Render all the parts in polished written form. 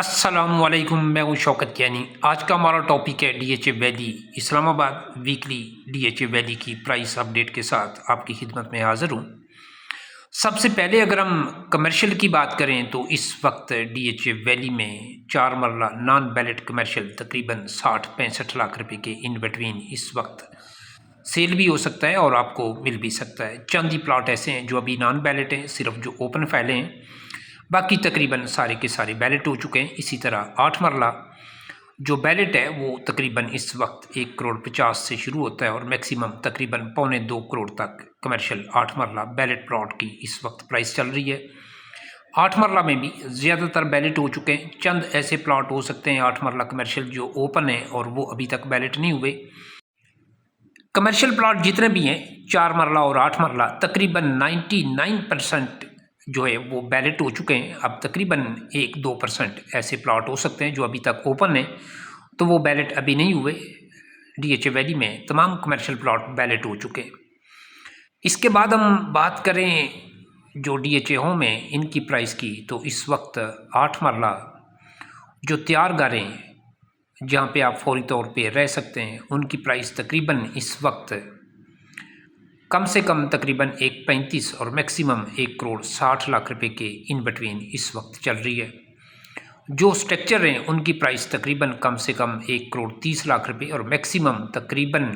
अस्सलामुअलैकुम, मैं हूं शौकत यानी। आज का हमारा टॉपिक है DHA valley. Islamabad weekly DHA valley की प्राइस अपडेट के साथ आपकी खिदमत में हाजिर हूं। सबसे पहले अगर हम कमर्शियल की बात करें तो इस वक्त डीएचए वैली में 4 मरला नॉन बैलेट कमर्शियल तकरीबन 60-65 लाख रुपए के इन बिटवीन इस वक्त सेल भी हो सकता है और आपको मिल भी सकता है। चंद ही प्लॉट ऐसे हैं जो अभी नॉन बैलेट हैं, सिर्फ जो ओपन फाइलें हैं, बाकी तकरीबन सारे के सारे बैलेट हो चुके हैं। इसी तरह 8 मरला जो बैलेट है वो तकरीबन इस वक्त 1,50,00,000 से शुरू होता है और मैक्सिमम तकरीबन 1.25 करोड़ तक कमर्शियल 8 मरला बैलेट प्लॉट की इस वक्त प्राइस चल रही है। 8 मरला में भी ज़्यादातर बैलेट हो चुके हैं। चंद ऐसे प्लॉट हो सकते हैं 8 मरला कमर्शियल जो ओपन है और वो अभी तक बैलेट नहीं हुए। कमर्शियल प्लॉट जितने भी हैं 4 मरला और 8 मरला तकरीबन 99% जो है वो बैलेट हो चुके हैं। अब तकरीबन 1-2% ऐसे प्लॉट हो सकते हैं जो अभी तक ओपन हैं, तो वो बैलेट अभी नहीं हुए। डीएचए वैली में तमाम कमर्शियल प्लॉट बैलेट हो चुके हैं। इसके बाद हम बात करें जो डीएचए होम है इनकी प्राइस की, तो इस वक्त 8 मरला जो तैयार गारें जहाँ पे आप फौरी तौर पे रह सकते हैं उनकी प्राइस तकरीबन इस वक्त कम से कम तकरीबन 1.35 और मैक्सिमम 1,60,00,000 रुपए के इन बिटवीन इस वक्त चल रही है। जो स्ट्रक्चर हैं उनकी प्राइस तकरीबन कम से कम 1,30,00,000 रुपए और मैक्सिमम तकरीबन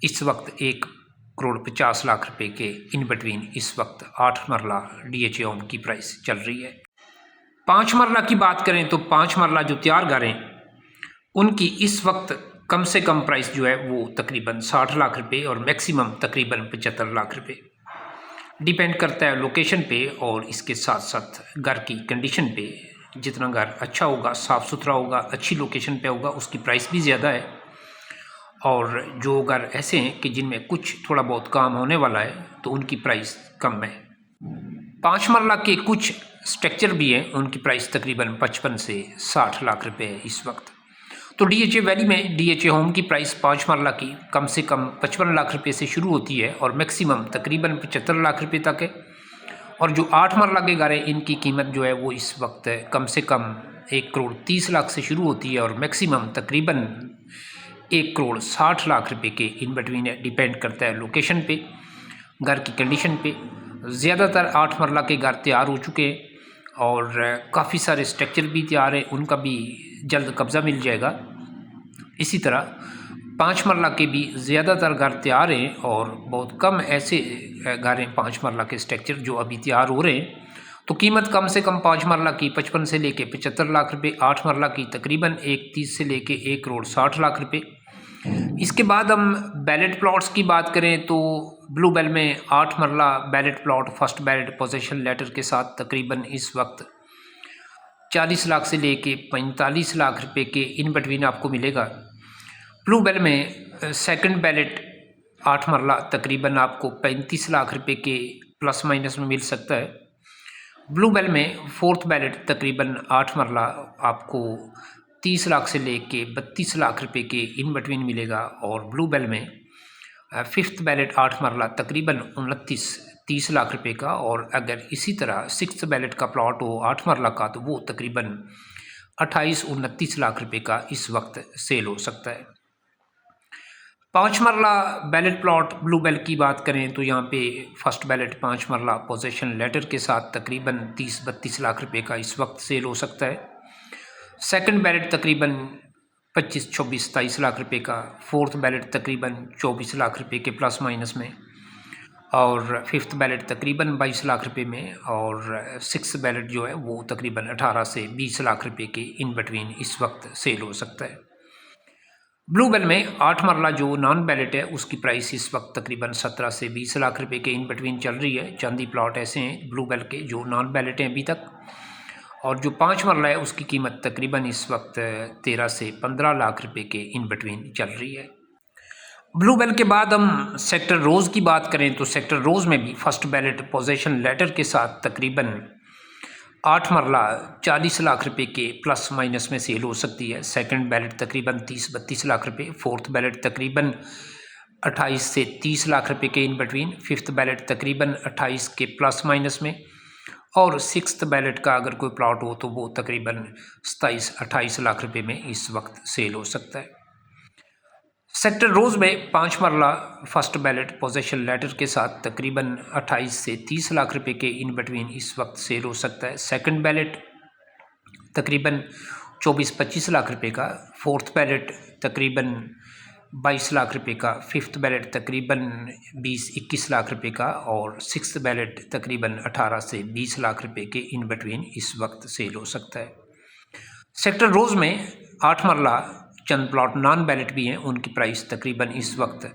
इस वक्त 1,50,00,000 रुपए के इन बिटवीन इस वक्त 8 मरला डीएचए होम की प्राइस चल रही है। 5 मरला की बात करें तो 5 मरला जो तैयार गारें उनकी इस वक्त कम से कम प्राइस जो है वो तकरीबन 60 लाख रुपए और मैक्सिमम तकरीबन 75 लाख रुपए। डिपेंड करता है लोकेशन पे और इसके साथ साथ घर की कंडीशन पे। जितना घर अच्छा होगा, साफ़ सुथरा होगा, अच्छी लोकेशन पे होगा, उसकी प्राइस भी ज़्यादा है। और जो घर ऐसे हैं कि जिनमें कुछ थोड़ा बहुत काम होने वाला है तो उनकी प्राइस कम है। 5 मरला के कुछ स्ट्रक्चर भी हैं, उनकी प्राइस तकरीबन 55 से 60 लाख रुपए है इस वक्त। तो डीएचए वैली में डीएचए होम की प्राइस 5 मरला की कम से कम 55 लाख रुपए से शुरू होती है और मैक्सिमम तकरीबन 75 लाख रुपए तक है। और जो 8 मरला के घर है इनकी कीमत जो है वो इस वक्त कम से कम 1,30,00,000 से शुरू होती है और मैक्सिमम तकरीबन 1,60,00,000 रुपए के इन बिटवीन है। डिपेंड करता है लोकेशन पे, घर की कंडीशन पे। ज़्यादातर 8 मरला के घर तैयार हो चुके हैं और काफ़ी सारे स्ट्रक्चर भी तैयार है, उनका भी जल्द कब्ज़ा मिल जाएगा। इसी तरह 5 मरला के भी ज़्यादातर घर तैयार हैं और बहुत कम ऐसे घर हैं 5 मरला के स्ट्रक्चर जो अभी तैयार हो रहे हैं। तो कीमत कम से कम 5 मरला की 55 से लेके 75 लाख रुपए, 8 मरला की तकरीबन 1,30 से लेके 1,60,00,000 रुपए। इसके बाद हम बैलेट प्लॉट्स की बात करें तो ब्लू बेल में 8 मरला ballot plot first ballot position letter के साथ तकरीबन इस वक्त 40 लाख से लेके 45 लाख रुपए के इन बिटवीन आपको मिलेगा। ब्लू बेल में सेकंड बैलेट 8 मरला तकरीबन आपको 35 लाख रुपए के प्लस माइनस में मिल सकता है। ब्लू बेल में फोर्थ बैलेट तकरीबन 8 मरला आपको 30 लाख से लेके 32 लाख रुपए के इन बिटवीन मिलेगा। और ब्लू बेल में फिफ्थ बैलेट 8 मरला तकरीबन 29-30 लाख रुपए का। और अगर इसी तरह सिक्स्थ बैलेट का प्लॉट हो 8 मरला का तो वो तकरीबन 28-29 लाख रुपए का इस वक्त सेल हो सकता है। 5 मरला बैलेट प्लॉट ब्लू बेल की बात करें तो यहाँ पे फर्स्ट बैलेट 5 मरला पोजीशन लेटर के साथ तकरीबन 30-32 लाख रुपए का इस वक्त सेल हो सकता है। सेकंड बैलेट तकरीबन 25-26-27 लाख रुपए का, फोर्थ बैलेट तकरीबन 24 लाख रुपए के प्लस माइनस में, और फिफ्थ बैलेट तकरीबन 22 लाख रुपए में, और सिक्स्थ बैलेट जो है वो तकरीबन 18 से 20 लाख रुपए के इन बिटवीन इस वक्त सेल हो सकता है। ब्लू बेल में 8 मरला जो नॉन बैलेट है उसकी प्राइस इस वक्त तकरीबन 17 से 20 लाख रुपए के इन बिटवीन चल रही है। चंद ही प्लॉट ऐसे हैं ब्लू बेल के जो नॉन बैलेट हैं अभी तक। और जो 5 मरला है उसकी कीमत तकरीबन इस वक्त 13 से 15 लाख रुपए के इन बिटवीन चल रही है। ब्लू बेल के बाद हम सेक्टर रोज़ की बात करें तो सेक्टर रोज़ में भी फर्स्ट बैलेट पोजीशन लेटर के साथ तकरीबन 8 मरला 40 लाख रुपए के प्लस माइनस में सेल हो सकती है। सेकंड बैलेट तकरीबन 30-32 लाख रुपए, फोर्थ बैलेट तकरीबन 28 से 30 लाख रुपए के इन बिटवीन, फिफ्थ बैलेट तकरीबन 28 के प्लस माइनस में, और सिक्स्थ बैलेट का अगर कोई प्लॉट हो तो वो तकरीबन 27-28 लाख रुपए में इस वक्त सेल हो सकता है। सेक्टर रोज में 5 मरला फर्स्ट बैलेट पोजेशन लेटर के साथ तकरीबन 28 से 30 लाख रुपए के इन बिटवीन इस वक्त सेल हो सकता है। सेकंड बैलेट तकरीबन 24-25 लाख रुपए का, फोर्थ बैलेट तकरीबन 22 लाख रुपए का, फिफ्थ बैलेट तकरीबन 20-21 लाख रुपए का और सिक्स्थ बैलेट तकरीबन 18 से 20 लाख रुपए के इन बिटवीन इस वक्त सेल हो सकता है। सेक्टर रोज में 8 मरला चंद प्लॉट नॉन बैलेट भी हैं, उनकी प्राइस तकरीबन इस वक्त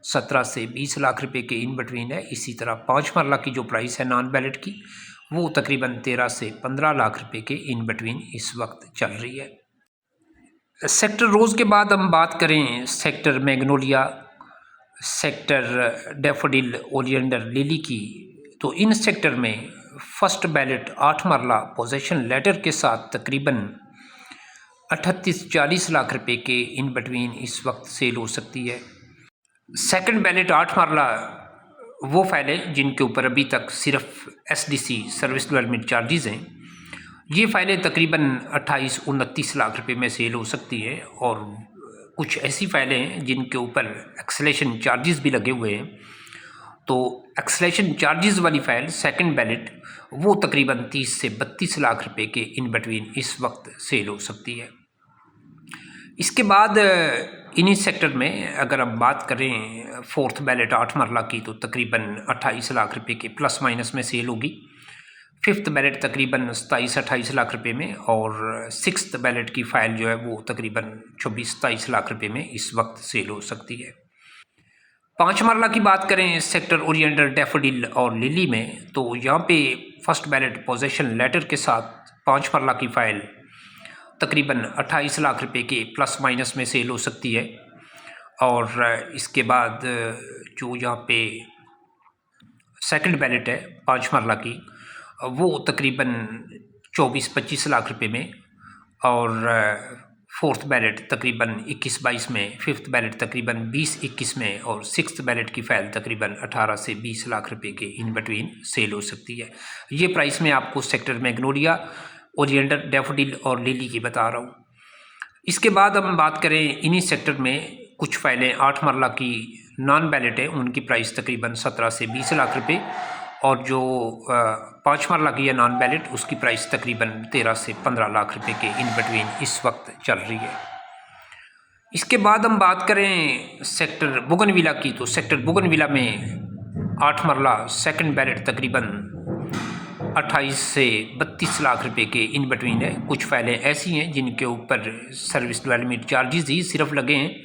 17 से 20 लाख रुपए के इन बिटवीन है। इसी तरह 5 मरला की जो प्राइस है नॉन बैलेट की वो तकरीबन 13 से 15 लाख रुपए के इन बिटवीन इस वक्त चल रही है। सेक्टर रोज के बाद हम बात करें sector Magnolia, sector daffodil, oleander, lily की, तो इन सेक्टर में फर्स्ट बैलेट 8 मरला पोजेशन लेटर के साथ तकरीबन 38-40 लाख रुपए के इन बिटवीन इस वक्त सेल हो सकती है। सेकंड बैलेट 8 मरला वो फाइलें जिनके ऊपर अभी तक सिर्फ SDC सर्विस डेवलपमेंट चार्जेस हैं, ये फाइलें तकरीबन 28-29 लाख रुपए में सेल हो सकती है। और कुछ ऐसी फाइलें हैं जिनके ऊपर एक्सेलेशन चार्जेस भी लगे हुए हैं, तो एक्सेलेशन चार्जेस वाली फाइल सेकंड बैलेट वो तकरीबन 30 से 32 लाख रुपए के इन बिटवीन इस वक्त सेल हो सकती है। इसके बाद इन्हीं सेक्टर में अगर हम बात करें फोर्थ बैलेट 8 मरला की, तो तकरीबन 28 लाख रुपए के प्लस माइनस में सेल होगी। फिफ्थ बैलेट तकरीबन 27-28 लाख रुपए में और सिक्स्थ बैलेट की फाइल जो है वो तकरीबन 24-27 लाख रुपए में इस वक्त सेल हो सकती है। 5 मरला की बात करें सेक्टर ओरिएंटल, डैफोडिल और लिली में, तो यहाँ पे फर्स्ट बैलेट पोजेशन लेटर के साथ 5 मरला की फाइल तकरीबन 28 लाख रुपए के प्लस माइनस में सेल हो सकती है। और इसके बाद जो यहाँ पे सेकंड बैलेट है 5 मरला की, वो तकरीबन 24-25 लाख रुपए में और फोर्थ बैलेट तकरीबन 21-22 में, फिफ्थ बैलेट तकरीबन 20-21 में और सिक्स्थ बैलेट की फाइल तकरीबन 18 से 20 लाख रुपए के इन बिटवीन सेल हो सकती है। ये प्राइस मैं आपको सेक्टर मैग्नोलिया, ओरिएंटल, डैफोडिल और लिली की बता रहा हूँ। इसके बाद हम बात करें इन्हीं सेक्टर में कुछ फाइलें 8 मरला की नॉन बैलेट है, उनकी प्राइस तकरीबन 17 से 20 लाख रुपए और जो 5 मरला की है नॉन बैलेट उसकी प्राइस तकरीबन 13 से 15 लाख रुपए के इन बिटवीन इस वक्त चल रही है। इसके बाद हम बात करें सेक्टर बोगनविला की, तो सेक्टर बोगनविला में 8 मरला सेकंड बैलेट तकरीबन 28 से 32 लाख रुपए के इन बिटवीन है। कुछ फाइलें ऐसी हैं जिनके ऊपर सर्विस डेवलपमेंट चार्जेस ही सिर्फ लगे हैं,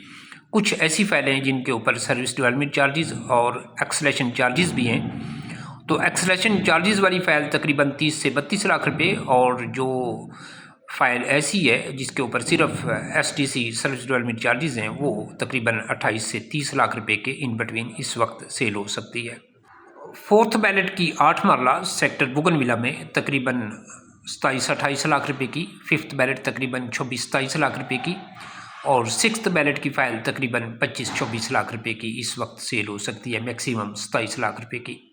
कुछ ऐसी फाइलें हैं जिनके ऊपर सर्विस डेवलपमेंट चार्जेस और एक्सेलेशन चार्जेस भी हैं। तो एक्सेलेशन चार्जेस वाली फ़ाइल तकरीबन 30 से 32 लाख रुपए और जो फ़ाइल ऐसी है जिसके ऊपर सिर्फ SDC सर्विस डेवलपमेंट चार्जेस हैं वो तकरीबन 28 से 30 लाख रुपए के इन बिटवीन इस वक्त सेल हो सकती है। फोर्थ बैलेट की 8 मरला सेक्टर बोगनविला में तकरीबन 27-28 लाख रुपए की, फिफ्थ बैलेट तकरीबन 26-27 लाख रुपए की और सिक्स्थ बैलेट की फ़ाइल तकरीबन 25-24 लाख रुपए की इस वक्त सेल हो सकती है, मैक्सिमम 27 लाख रुपए की।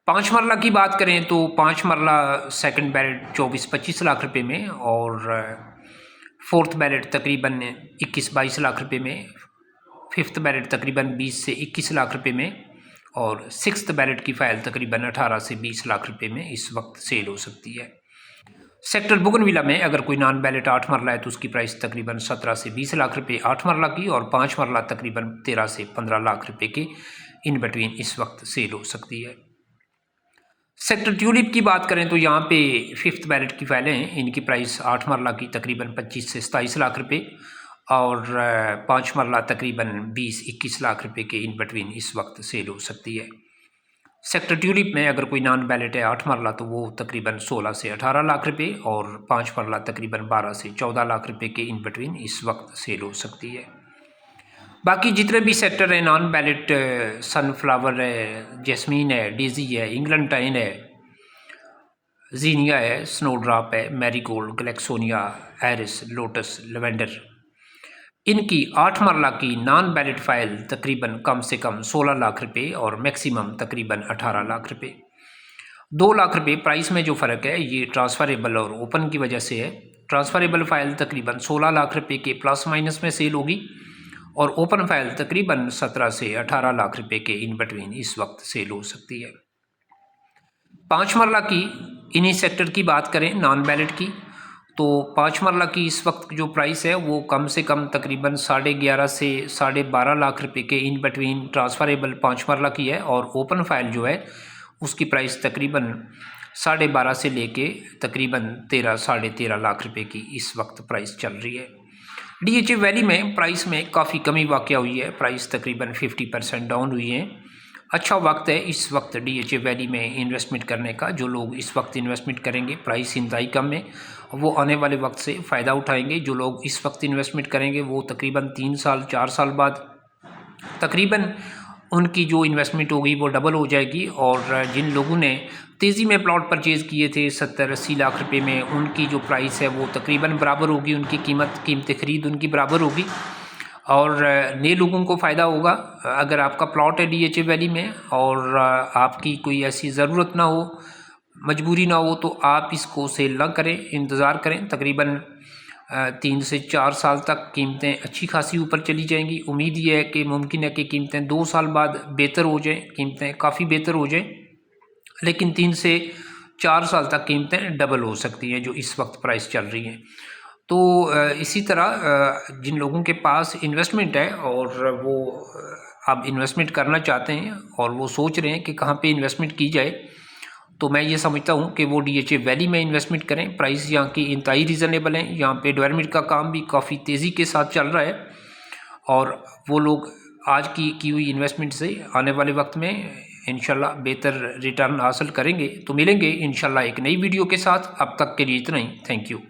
5 मरला की बात करें तो 5 मरला सेकंड बैलेट 24-25 लाख रुपए में और फोर्थ बैलेट तकरीबन 21-22 लाख रुपए में, फिफ्थ बैलेट तकरीबन 20 से 21 लाख रुपए में और सिक्स्थ बैलेट की फ़ाइल तकरीबन 18 से 20 लाख रुपए में इस वक्त सेल हो सकती है। सेक्टर बोगनविला में अगर कोई नॉन बैलेट 8 मरला है तो उसकी प्राइस तकरीबन 17 से 20 लाख रुपए 8 मरला की और 5 मरला तकरीबन 13 से 15 लाख रुपए के इन बिटवीन इस वक्त सेल हो सकती है। सेक्टर ट्यूलिप की बात करें तो यहाँ पे फिफ्थ बैलेट की फाइलें हैं, इनकी प्राइस 8 मरला की तकरीबन 25 से 27 लाख रुपए और 5 मरला तकरीबन 20-21 लाख रुपए के इन बिटवीन इस वक्त सेल हो सकती है। सेक्टर ट्यूलिप में अगर कोई नॉन बैलेट है 8 मरला तो वो तकरीबन 16 से 18 लाख रुपए और 5 मरला तकरीबन 12 से 14 लाख रुपए के इन बिटवीन इस वक्त सेल हो सकती है। बाकी जितने भी सेक्टर हैं नॉन बैलेट, सनफ्लावर है, जैस्मीन है, डेजी है, इंग्लैंड टाइन है, जीनिया है, स्नोड्रॉप है, मैरीगोल्ड, गैलेक्सोनिया, एरिस, लोटस, लेवेंडर, इनकी 8 मरला की नॉन बैलेट फाइल तकरीबन कम से कम 16 लाख रुपए और मैक्सिमम तकरीबन 18 लाख रुपए। 2 लाख रुपये प्राइस में जो फ़र्क है ये ट्रांसफ़रेबल और ओपन की वजह से है। ट्रांसफ़रेबल फ़ाइल तकरीबन 16 लाख रुपये के प्लस माइनस में सेल होगी और ओपन फ़ाइल तकरीबन 17 से 18 लाख रुपये के इन बिटवीन इस वक्त सेल हो सकती है। 5 मरला की इन्हीं सेक्टर की बात करें नॉन बैलेट की, तो 5 मरला की इस वक्त जो प्राइस है वो कम से कम तकरीबन 11.5 से 12.5 लाख रुपए के इन बिटवीन ट्रांसफ़रेबल 5 मरला की है और ओपन फाइल जो है उसकी प्राइस तकरीबन 12.5 से लेके तकरीबन 13 साढ़े 13 लाख रुपए की इस वक्त प्राइस चल रही है। DHA वैली में प्राइस में काफ़ी कमी वाक़या हुई है, प्राइस तकरीबन 50% डाउन हुई है। अच्छा वक्त है इस वक्त DHA वैली में इन्वेस्टमेंट करने का। जो लोग इस वक्त इन्वेस्टमेंट करेंगे प्राइस इंतहाई कम है, वो आने वाले वक्त से फ़ायदा उठाएंगे। जो लोग इस वक्त इन्वेस्टमेंट करेंगे वो तकरीबन 3 साल 4 साल बाद तकरीबन उनकी जो इन्वेस्टमेंट होगी वो डबल हो जाएगी। और जिन लोगों ने तेज़ी में प्लॉट परचेज़ किए थे 70-80 लाख रुपए में, उनकी जो प्राइस है वो तकरीबन बराबर होगी, उनकी कीमत ख़रीद उनकी बराबर होगी और नए लोगों को फ़ायदा होगा। अगर आपका प्लॉट है DHA वैली में और आपकी कोई ऐसी ज़रूरत ना हो, मजबूरी ना हो, तो आप इसको सेल ना करें, इंतज़ार करें। तकरीबन 3 से 4 साल तक कीमतें अच्छी खासी ऊपर चली जाएंगी। उम्मीद ये है कि मुमकिन है कि कीमतें 2 साल बाद बेहतर हो जाएं, कीमतें काफ़ी बेहतर हो जाएं, लेकिन 3 से 4 साल तक कीमतें डबल हो सकती हैं जो इस वक्त प्राइस चल रही हैं। तो इसी तरह जिन लोगों के पास इन्वेस्टमेंट है और वो अब इन्वेस्टमेंट करना चाहते हैं और वो सोच रहे हैं कि कहाँ पे इन्वेस्टमेंट की जाए, तो मैं ये समझता हूँ कि वो DHA वैली में इन्वेस्टमेंट करें। प्राइस यहाँ की इंतहाई रीज़नेबल हैं, यहाँ पे डेवलपमेंट का काम भी काफ़ी तेज़ी के साथ चल रहा है और वो लोग आज की हुई इन्वेस्टमेंट से आने वाले वक्त में इंशाल्लाह बेहतर रिटर्न हासिल करेंगे। तो मिलेंगे इंशाल्लाह एक नई वीडियो के साथ। अब तक के लिए इतना ही। Thank you.